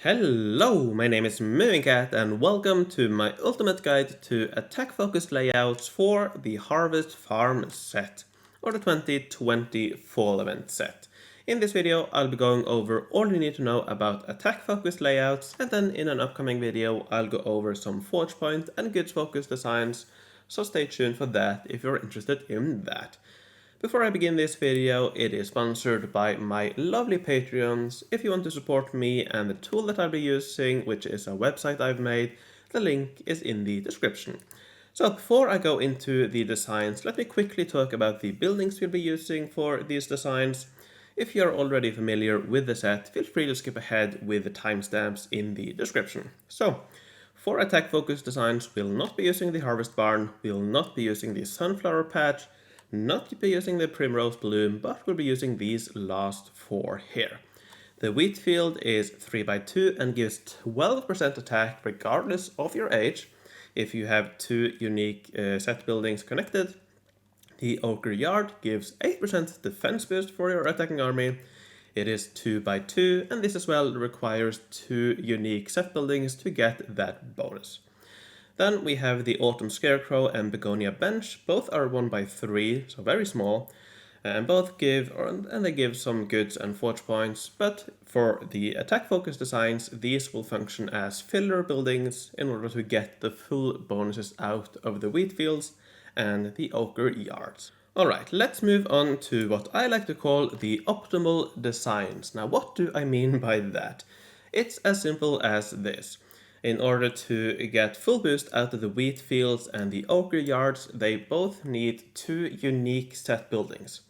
Hello, my name is Movingcat and welcome to my ultimate guide to attack-focused layouts for the Harvest Farm set, or the 2020 Fall Event set. In this video, I'll be going over all you need to know about attack-focused layouts, and then in an upcoming video, I'll go over some Forgepoint and goods-focused designs, so stay tuned for that if you're interested in that. Before I begin this video, it is sponsored by my lovely Patreons. If you want to support me and the tool that I'll be using, which is a website I've made, the link is in the description. So before I go into the designs, let me quickly talk about the buildings we'll be using for these designs. If you're already familiar with the set, feel free to skip ahead with the timestamps in the description. So, for attack-focused designs, we'll not be using the Harvest Barn, we'll not be using the Sunflower Patch, not be using the Primrose Bloom, but we'll be using these last four here. The wheat field is 3x2 and gives 12% attack regardless of your age if you have two unique set buildings connected. The Ochre Yard gives 8% defense boost for your attacking army. It is 2x2 and this as well requires two unique set buildings to get that bonus. Then we have the Autumn Scarecrow and Begonia Bench. Both are 1x3, so very small, and both give some goods and forge points, but for the attack focus designs, these will function as filler buildings in order to get the full bonuses out of the wheat fields and the ochre yards. Alright, let's move on to what I like to call the optimal designs. Now, what do I mean by that? It's as simple as this. In order to get full boost out of the wheat fields and the ochre yards, they both need two unique set buildings.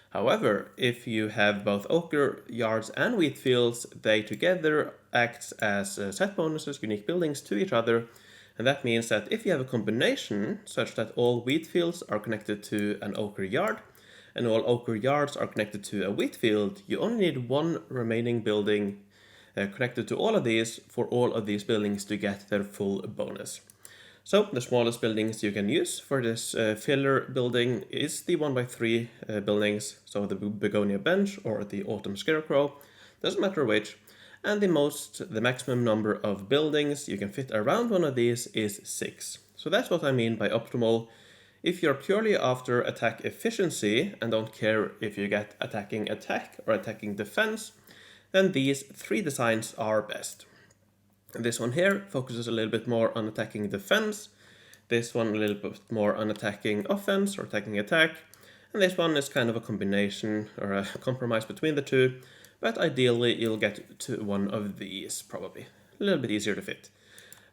However, if you have both ochre yards and wheat fields, they together act as set bonuses, unique buildings to each other. And that means that if you have a combination such that all wheat fields are connected to an ochre yard and all ochre yards are connected to a wheat field, you only need one remaining building connected to all of these for all of these buildings to get their full bonus. So the smallest buildings you can use for this filler building is the 1x3 buildings, so the Begonia Bench or the Autumn Scarecrow, doesn't matter which. And the maximum number of buildings you can fit around one of these is 6. So that's what I mean by optimal. If you're purely after attack efficiency and don't care if you get attacking attack or attacking defense, then these three designs are best. This one here focuses a little bit more on attacking defense, this one a little bit more on attacking offense or attacking attack, and this one is kind of a combination or a compromise between the two, but ideally you'll get to one of these probably. A little bit easier to fit.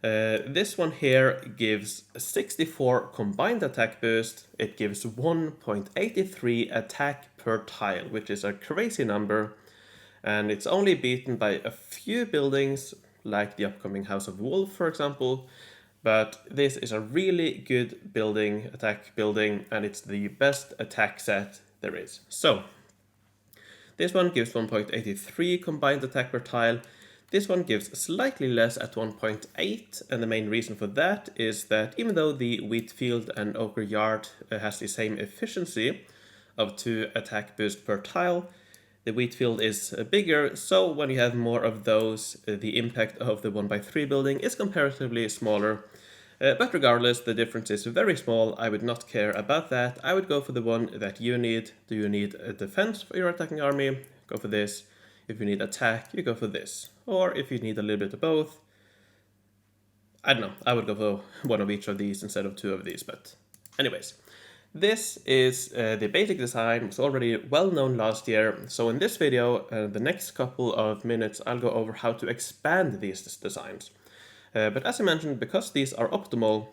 This one here gives 64 combined attack boost. It gives 1.83 attack per tile, which is a crazy number. And it's only beaten by a few buildings, like the upcoming House of Wolf, for example. But this is a really good attack building, and it's the best attack set there is. So, this one gives 1.83 combined attack per tile. This one gives slightly less at 1.8, and the main reason for that is that even though the wheat field and ochre yard has the same efficiency of 2 attack boost per tile, the wheat field is bigger, so when you have more of those, the impact of the 1x3 building is comparatively smaller. But regardless, the difference is very small. I would not care about that. I would go for the one that you need. Do you need a defense for your attacking army? Go for this. If you need attack, you go for this. Or if you need a little bit of both, I don't know, I would go for one of each of these instead of two of these, but anyways. This is the basic design. It was already well known last year, so in this video, the next couple of minutes, I'll go over how to expand these designs. But as I mentioned, because these are optimal,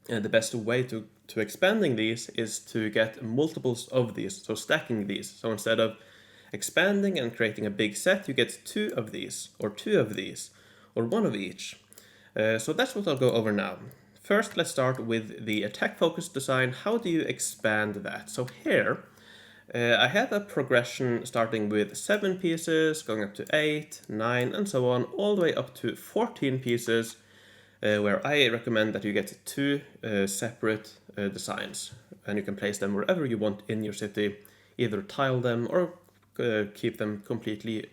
the best way to expanding these is to get multiples of these, so stacking these. So instead of expanding and creating a big set, you get 2 of these, or 2 of these, or 1 of each. So that's what I'll go over now. First, let's start with the attack-focused design. How do you expand that? So here, I have a progression starting with 7 pieces, going up to 8, 9, and so on, all the way up to 14 pieces, where I recommend that you get 2 separate designs, and you can place them wherever you want in your city, either tile them or keep them completely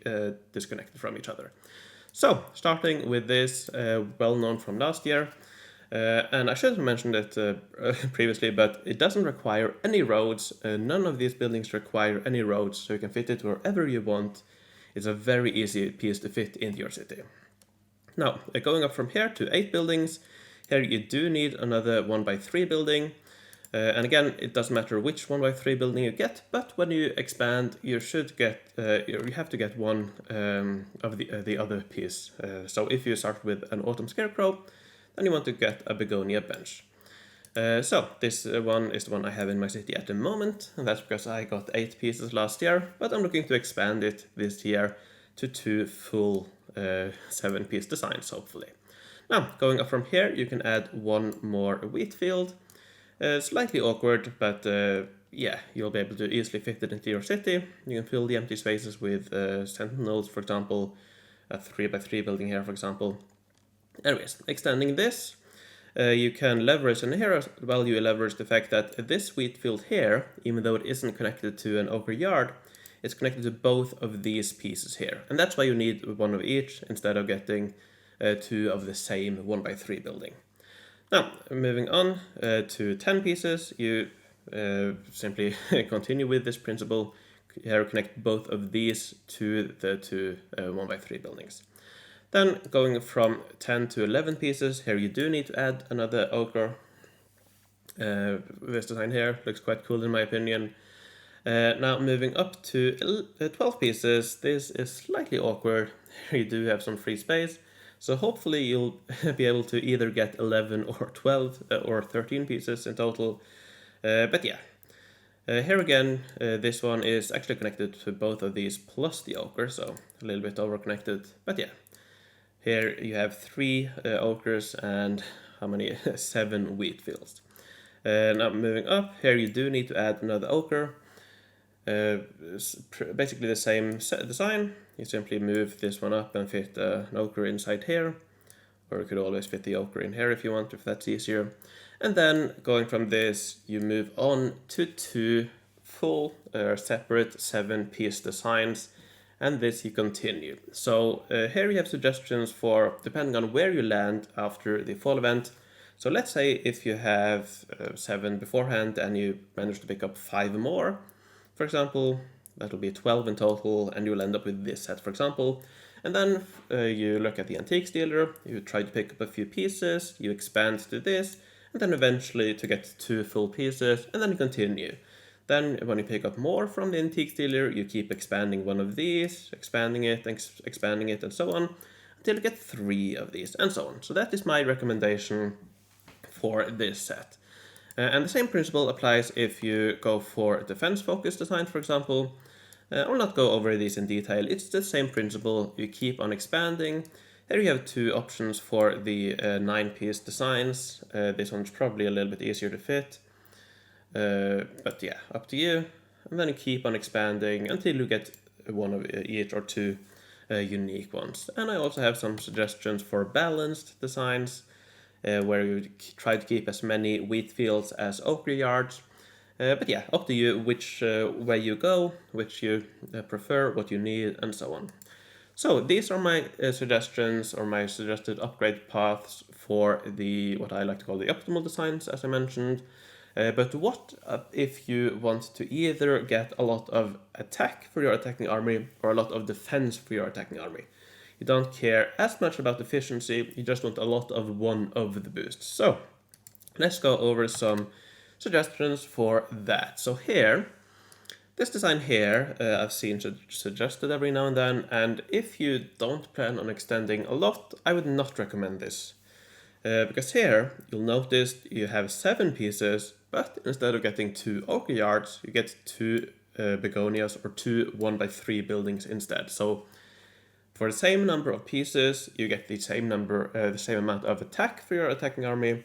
disconnected from each other. So, starting with this, well known from last year, and I should have mentioned it previously, but it doesn't require any roads. None of these buildings require any roads, so you can fit it wherever you want. It's a very easy piece to fit into your city. Now, going up from here to 8 buildings, here you do need another 1x3 building. And again, it doesn't matter which 1x3 building you get, but when you expand, you should get, you have to get one of the other piece. So if you start with an autumn scarecrow, then you want to get a begonia bench. So this one is the one I have in my city at the moment, and that's because I got 8 pieces last year, but I'm looking to expand it this year to 2 full 7-piece designs, hopefully. Now, going up from here, you can add one more wheat field. Slightly awkward, but yeah, you'll be able to easily fit it into your city. You can fill the empty spaces with sentinels, for example, a 3x3 building here, for example. Anyways, extending this, you can leverage, and here as well you leverage the fact that this wheat field here, even though it isn't connected to an ochre yard, it's connected to both of these pieces here. And that's why you need one of each instead of getting 2 of the same 1x3 building. Now, moving on to 10 pieces, you simply continue with this principle. Here, connect both of these to the 2 1x3 buildings. Then, going from 10 to 11 pieces, here you do need to add another ochre. This design here looks quite cool in my opinion. Now, moving up to 12 pieces, this is slightly awkward. Here you do have some free space. So hopefully you'll be able to either get 11 or 12 or 13 pieces in total. But yeah, here again, this one is actually connected to both of these plus the ochre, so a little bit over-connected. But yeah, here you have 3 ochres and how many? 7 wheat fields. Now moving up, here you do need to add another ochre. Basically the same design. You simply move this one up and fit an ochre inside here, or you could always fit the ochre in here if you want, if that's easier. And then going from this, you move on to 2 full separate 7-piece designs, and this you continue. So here you have suggestions for depending on where you land after the fall event. So let's say if you have 7 beforehand and you manage to pick up 5 more, for example, that'll be 12 in total, and you'll end up with this set, for example. And then you look at the antiques dealer, you try to pick up a few pieces, you expand to this, and then eventually to get 2 full pieces, and then you continue. Then when you pick up more from the antiques dealer, you keep expanding one of these, expanding it, and so on, until you get 3 of these, and so on. So that is my recommendation for this set. And the same principle applies if you go for defense-focused design, for example. I'll not go over these in detail. It's the same principle. You keep on expanding. Here you have 2 options for the 9-piece designs. This one's probably a little bit easier to fit. But yeah, up to you. And then you keep on expanding until you get one of each or 2 unique ones. And I also have some suggestions for balanced designs, where you try to keep as many wheat fields as ochre yards. But yeah, up to you which way you go, which you prefer, what you need, and so on. So these are my suggestions or my suggested upgrade paths for the what I like to call the optimal designs, as I mentioned. But what if you want to either get a lot of attack for your attacking army or a lot of defense for your attacking army? You don't care as much about efficiency, you just want a lot of one of the boosts. So let's go over some suggestions for that. So here, this design here, I've seen suggested every now and then, and if you don't plan on extending a lot, I would not recommend this. Because here, you'll notice you have 7 pieces, but instead of getting 2 ochre yards, you get 2 begonias or 2 1x3 buildings instead. So for the same number of pieces, you get the same amount of attack for your attacking army,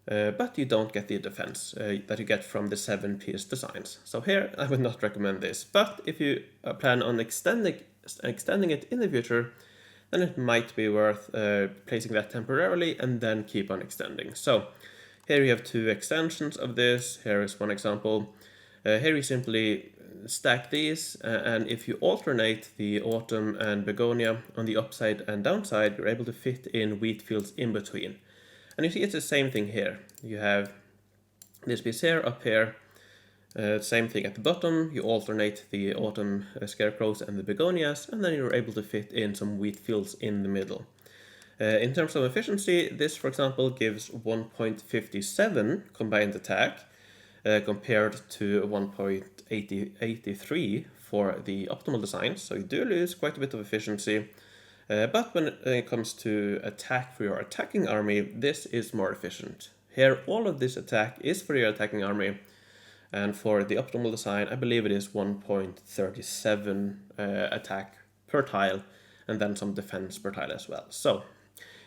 but you don't get the defense that you get from the 7-piece designs. So here, I would not recommend this. But if you plan on extending it in the future, then it might be worth placing that temporarily and then keep on extending. So here you have 2 extensions of this. Here is one example. Here you simply stack these, and if you alternate the autumn and begonia on the upside and downside, you're able to fit in wheat fields in between. And you see it's the same thing here. You have this piece here, up here, same thing at the bottom. You alternate the autumn scarecrows and the begonias, and then you're able to fit in some wheat fields in the middle. In terms of efficiency, this, for example, gives 1.57 combined attack, compared to 1.83 for the optimal design, so you do lose quite a bit of efficiency. But when it comes to attack for your attacking army, this is more efficient. Here, all of this attack is for your attacking army, and for the optimal design, I believe it is 1.37 attack per tile, and then some defense per tile as well. So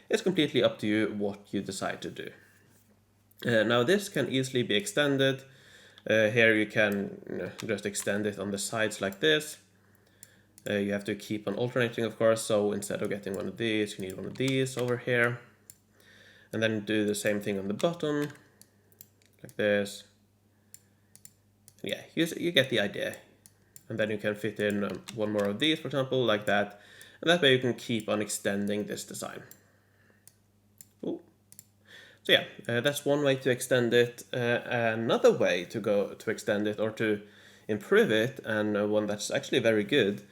it's completely up to you what you decide to do. Now this can easily be extended. Here you can just extend it on the sides like this. You have to keep on alternating, of course, so instead of getting one of these, you need one of these over here. And then do the same thing on the bottom, like this. Yeah, you get the idea. And then you can fit in one more of these, for example, like that. And that way you can keep on extending this design. Ooh. So yeah, that's one way to extend it. Another way to extend it or to improve it, and one that's actually very good,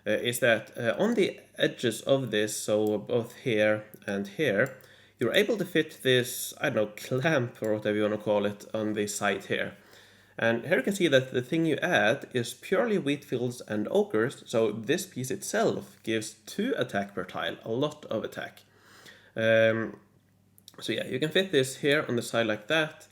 is that on the edges of this, so both here and here, you're able to fit this, I don't know, clamp or whatever you want to call it on the side here. And here you can see that the thing you add is purely wheat fields and ochres, so this piece itself gives 2 attack per tile, a lot of attack. So yeah, you can fit this here on the side like that,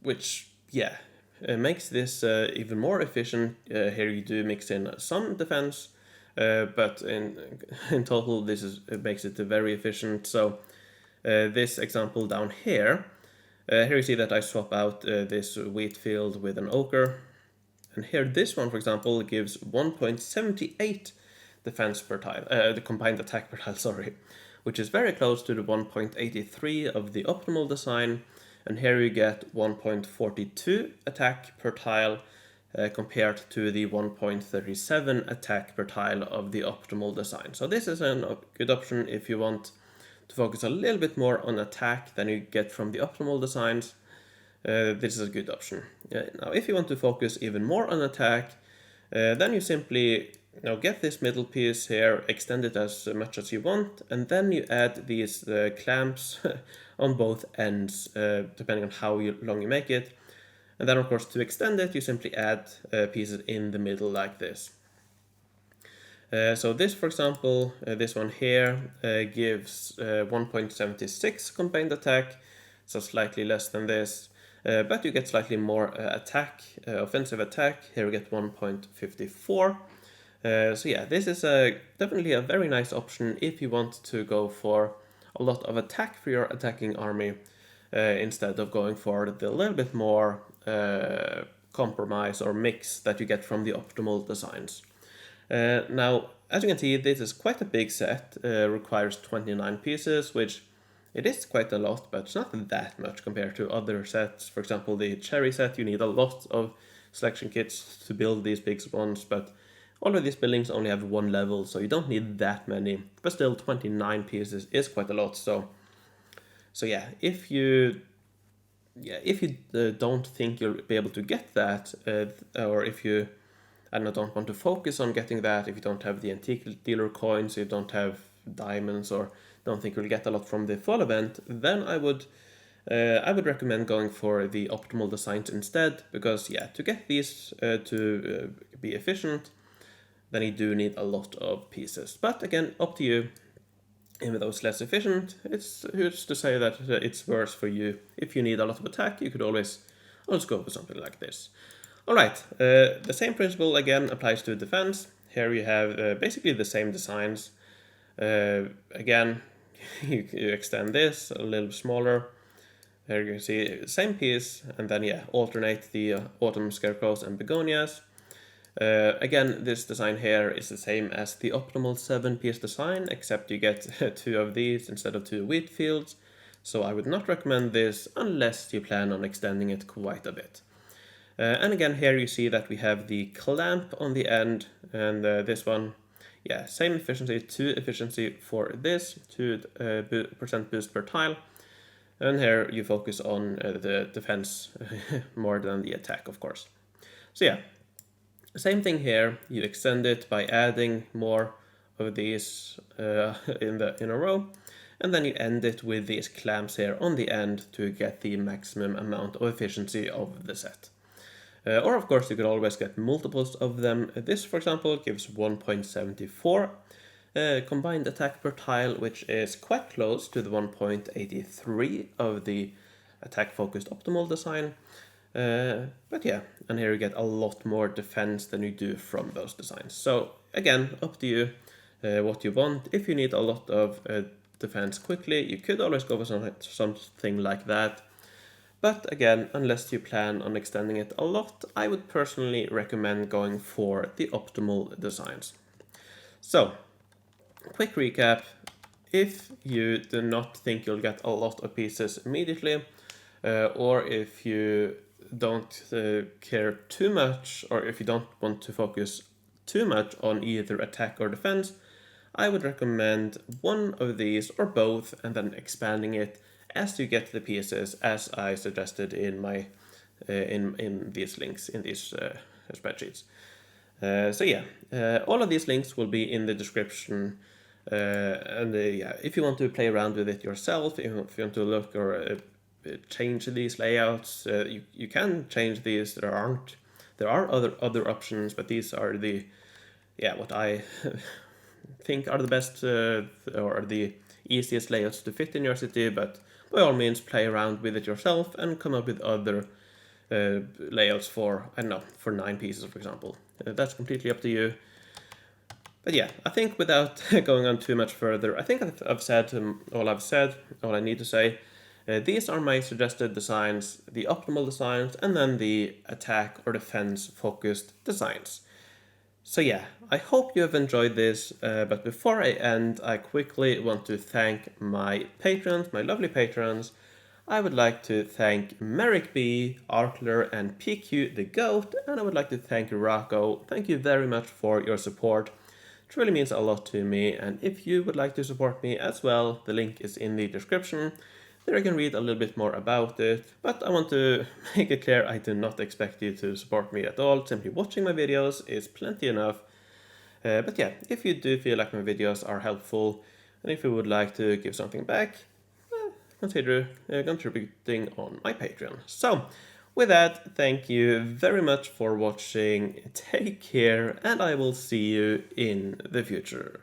which, yeah, makes this even more efficient. Here you do mix in some defense, but in total it makes it very efficient. So this example down here, here you see that I swap out this wheat field with an ochre, and here this one, for example, gives 1.78 defense per tile, the combined attack per tile, sorry, which is very close to the 1.83 of the optimal design. And here you get 1.42 attack per tile, compared to the 1.37 attack per tile of the optimal design. So this is a good option if you want to focus a little bit more on attack than you get from the optimal designs. This is a good option. Now, if you want to focus even more on attack, then you simply get this middle piece here, extend it as much as you want, and then you add these clamps on both ends, depending on how long you make it. And then, of course, to extend it, you simply add pieces in the middle like this. So this, for example, this one here gives 1.76 combined attack, so slightly less than this, but you get slightly more attack, offensive attack. Here we get 1.54. So yeah, this is definitely a very nice option if you want to go for a lot of attack for your attacking army, instead of going for the little bit more compromise or mix that you get from the optimal designs. Now, as you can see, this is quite a big set, requires 29 pieces, which it is quite a lot, but it's not that much compared to other sets. For example, the cherry set, you need a lot of selection kits to build these big ones, but all of these buildings only have 1 level, so you don't need that many. But still, 29 pieces is quite a lot. So yeah, if you don't think you'll be able to get that, or if you don't want to focus on getting that, if you don't have the antique dealer coins, you don't have diamonds, or don't think you'll get a lot from the fall event, then I would recommend going for the optimal designs instead, because yeah, to get these to be efficient, then you do need a lot of pieces. But again, up to you. Even though it's less efficient, it's who's to say that it's worse for you. If you need a lot of attack, you could always go for something like this. Alright, the same principle again applies to defense. Here you have basically the same designs. Again, you extend this a little smaller. Here you can see same piece, and then yeah, alternate the autumn scarecrows and begonias. Again, this design here is the same as the optimal 7-piece design, except you get 2 of these instead of 2 wheat fields. So I would not recommend this unless you plan on extending it quite a bit. And again, here you see that we have the clamp on the end, and this one, yeah, same efficiency, 2 efficiency for this, 2% boost per tile. And here you focus on the defense more than the attack, of course. So yeah, same thing here. You extend it by adding more of these in a row, and then you end it with these clamps here on the end to get the maximum amount of efficiency of the set. Or of course you could always get multiples of them. This, for example, gives 1.74 combined attack per tile, which is quite close to the 1.83 of the attack focused optimal design. But yeah, and here you get a lot more defense than you do from those designs. So again, up to you what you want. If you need a lot of defense quickly, you could always go for something like that. But again, unless you plan on extending it a lot, I would personally recommend going for the optimal designs. So, quick recap. If you do not think you'll get a lot of pieces immediately, or if you don't care too much, or if you don't want to focus too much on either attack or defense, I would recommend one of these or both and then expanding it as you get the pieces, as I suggested in my in these links in these spreadsheets. So yeah, all of these links will be in the description. And yeah, if you want to play around with it yourself, if you want to look or change these layouts, you can change these. There are other options, but these are the what I think are the best or the easiest layouts to fit in your city. But by all means, play around with it yourself and come up with other layouts for, I don't know, for 9 pieces, for example. That's completely up to you. But yeah, I think without going on too much further, I think I've said all I need to say. These are my suggested designs, the optimal designs, and then the attack or defense focused designs. So yeah, I hope you have enjoyed this, but before I end, I quickly want to thank my patrons, my lovely patrons. I would like to thank Merrick B, Arkler, and PQ the Goat, and I would like to thank Rocco. Thank you very much for your support. It really means a lot to me, and if you would like to support me as well, the link is in the description. There you can read a little bit more about it, but I want to make it clear I do not expect you to support me at all. Simply watching my videos is plenty enough. But yeah, if you do feel like my videos are helpful, and if you would like to give something back, consider contributing on my Patreon. So, with that, thank you very much for watching, take care, and I will see you in the future.